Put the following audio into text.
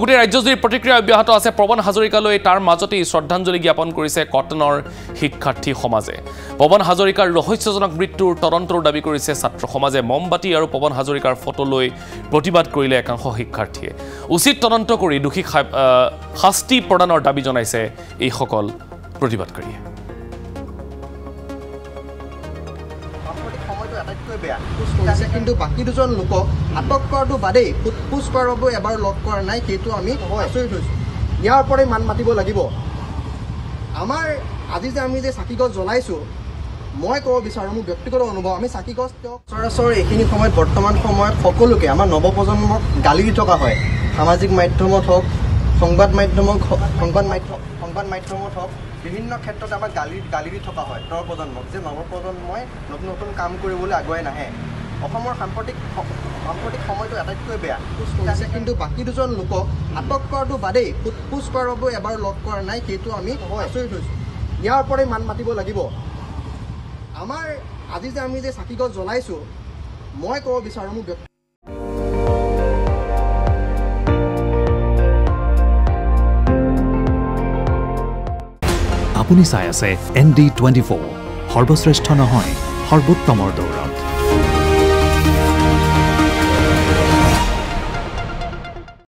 গোটেই ৰাজ্যজুৰি প্ৰতিক্ৰিয়া অব্যাহত আছে পৱন হাজৰিকালৈ তাৰ মাজতে শ্ৰদ্ধাঞ্জলি জ্ঞাপন কৰিছে কটনৰ শিক্ষাৰ্থী সমাজে পৱন হাজৰিকাৰ ৰহস্যজনক মৃত্যুৰ তদন্তৰ দাবী কৰিছে ছাত্ৰ সমাজে মমবাতি আৰু পৱন হাজৰিকাৰ ফটো লৈ প্ৰতিবাদ কৰিলে একাংশ শিক্ষাৰ্থীয়ে উচিত তদন্ত কৰি দোষী শাস্তি প্ৰদানৰ দাবী জনাইছে এই সকল প্ৰতিবাদকাৰীয়ে কিন্তু বাকি দুজন লোকক আটক কৰাটো বাদেই ফুটফুচ কৰাৰ বাবে এবাৰ লগ কৰা নাই সেইটো আমি আচৰিত হৈছোঁ ইয়াৰ পৰাই মান মাতিব লাগিব আমাৰ আজি যে আমি যে চাকিগছ জ্বলাইছোঁ মই ক'ব বিচাৰোঁ মোৰ ব্যক্তিগত অনুভৱ আমি চাকিগছ তেওঁক সচৰাচৰ এইখিনি সময়ত বৰ্তমান সময়ত সকলোকে আমাৰ নৱপ্ৰজন্মক গালি দি থকা হয় সামাজিক মাধ্যমত হওক সংবাদ মাধ্যমত হওক বিভিন্ন ক্ষেত্ৰত আমাৰ গালি দি থকা হয় নৱপ্ৰজন্মক যে নৱপ্ৰজন্মই নতুন নতুন কাম কৰিবলৈ আগুৱাই নাহে অসমৰ সাম্প্ৰতিক সময়টো আটাইতকৈ বেয়া কিন্তু বাকী দুজন লোকক আটক কৰাটো বাদেই ফুটফুচ কৰাৰ বাবে এবাৰ লগ কৰা নাই সেইটো আমি আচৰিত হৈছোঁ ইয়াৰ পৰাই মান মাতিব লাগিব আমাৰ আজি যে আমি যে চাকিগছ জ্বলাইছোঁ মই ক'ব বিচাৰোঁ মোৰ আপুনি চাই আছে ND24 সৰ্বশ্ৰেষ্ঠ নহয় সৰ্বোত্তমৰ দৌৰা